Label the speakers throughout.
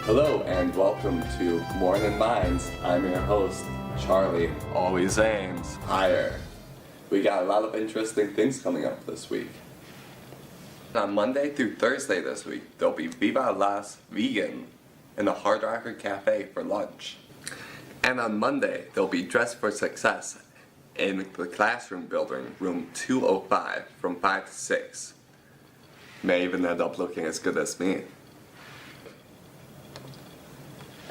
Speaker 1: Hello and welcome to Mornin Minds. I'm your host, Charlie. Always aims higher. We got a lot of interesting things coming up this week. On Monday through Thursday this week, there'll be Viva Las Vegan in the Hard Rocker Cafe for lunch. And on Monday, there'll be Dress for Success in the classroom building, room 205, from 5 to 6. May even end up looking as good as me.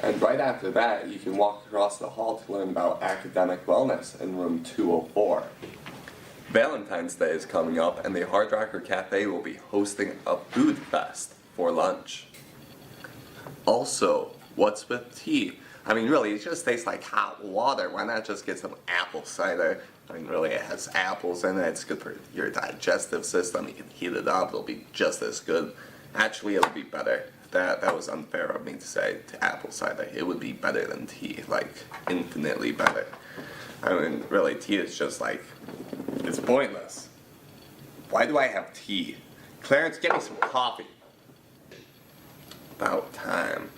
Speaker 1: And right after that, you can walk across the hall to learn about academic wellness in room 204. Valentine's Day is coming up, and the Hard Rocker Cafe will be hosting a food fest for lunch. Also, what's with tea? I mean, really, it just tastes like hot water. Why not just get some apple cider? I mean, really, it has apples in it. It's good for your digestive system. You can heat it up. It'll be just as good. Actually, it'll be better. That was unfair of me to say to apple cider. It would be better than tea, like infinitely better. I mean, really, tea is just like, it's pointless. Why do I have tea? Clarence, get me some coffee. About time.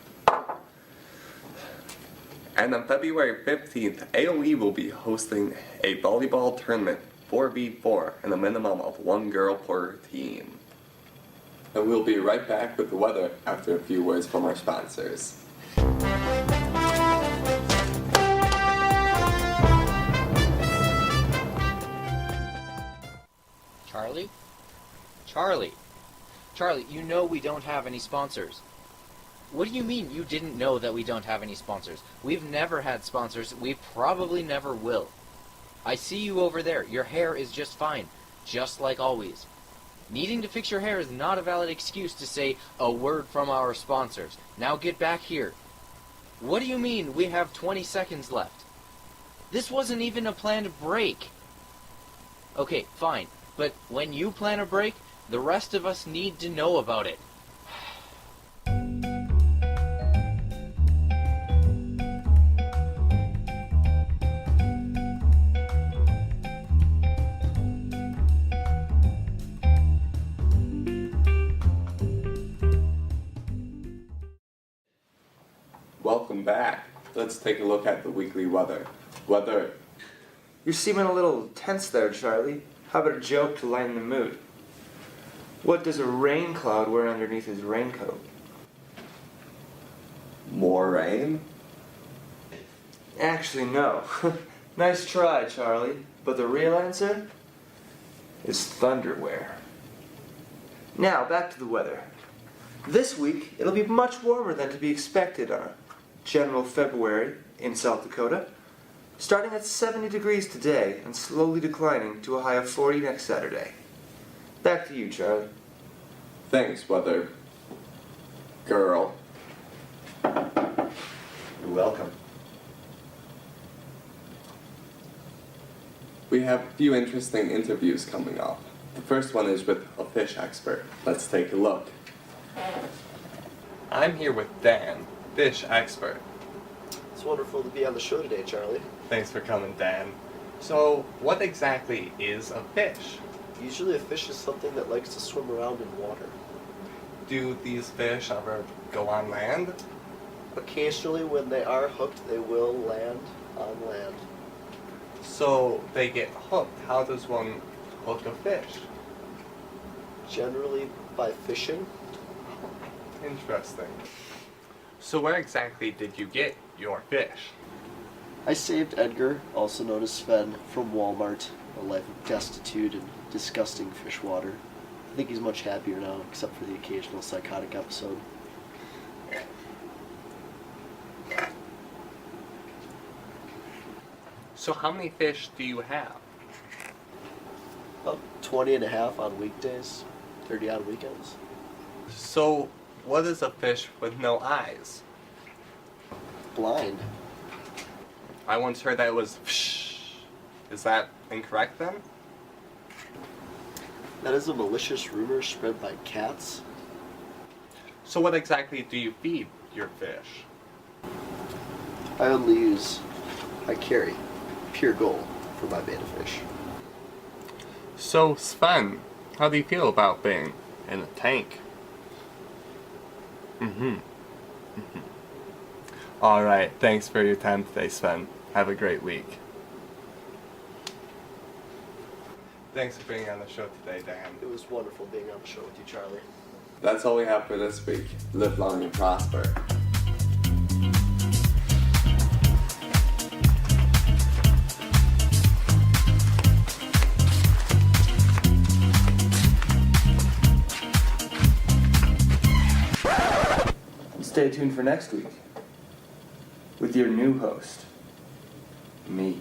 Speaker 1: And on February 15th, AOE will be hosting a volleyball tournament 4v4 and a minimum of 1 girl per team. And we'll be right back with the weather after a few words from our sponsors.
Speaker 2: Charlie? Charlie! Charlie, you know we don't have any sponsors. What do you mean you didn't know that we don't have any sponsors? We've never had sponsors. We probably never will. I see you over there. Your hair is just fine. Just like always. Needing to fix your hair is not a valid excuse to say a word from our sponsors. Now get back here. What do you mean we have 20 seconds left? This wasn't even a planned break. Okay, fine. But when you plan a break, the rest of us need to know about it.
Speaker 1: Welcome back. Let's take a look at the weekly weather.
Speaker 3: You're seeming a little tense there, Charlie. How about a joke to lighten the mood? What does a rain cloud wear underneath his raincoat?
Speaker 1: More rain?
Speaker 3: Actually, no. Nice try, Charlie. But the real answer is thunderwear. Now, back to the weather. This week, it'll be much warmer than to be expected on a general February in South Dakota, starting at 70 degrees today and slowly declining to a high of 40 next Saturday. Back to you, Charlie.
Speaker 1: Thanks, weather girl.
Speaker 3: You're welcome.
Speaker 1: We have a few interesting interviews coming up. The first one is with a fish expert. Let's take a look. I'm here with Dan, fish expert.
Speaker 4: It's wonderful to be on the show today, Charlie.
Speaker 1: Thanks for coming, Dan. So, what exactly is a fish?
Speaker 4: Usually a fish is something that likes to swim around in water.
Speaker 1: Do these fish ever go on land?
Speaker 4: Occasionally, when they are hooked, they will land on land.
Speaker 1: So, they get hooked. How does one hook a fish?
Speaker 4: Generally by fishing.
Speaker 1: Interesting. So where exactly did you get your fish?
Speaker 4: I saved Edgar, also known as Sven, from Walmart, a life of destitute and disgusting fish water. I think he's much happier now, except for the occasional psychotic episode.
Speaker 1: So how many fish do you have?
Speaker 4: About 20 and a half on weekdays, 30 on weekends.
Speaker 1: So what is a fish with no eyes?
Speaker 4: Blind.
Speaker 1: I once heard that it was psh. Is that incorrect then?
Speaker 4: That is a malicious rumor spread by cats.
Speaker 1: So what exactly do you feed your fish?
Speaker 4: I carry pure gold for my betta fish.
Speaker 1: So Sven, how do you feel about being in a tank?
Speaker 5: All right, thanks for your time today, Sven. Have a great week. Thanks for being on the show today, Dan.
Speaker 4: It was wonderful being on the show with you, Charlie.
Speaker 1: That's all we have for this week. Live long and prosper.
Speaker 3: Stay tuned for next week with your new host, me.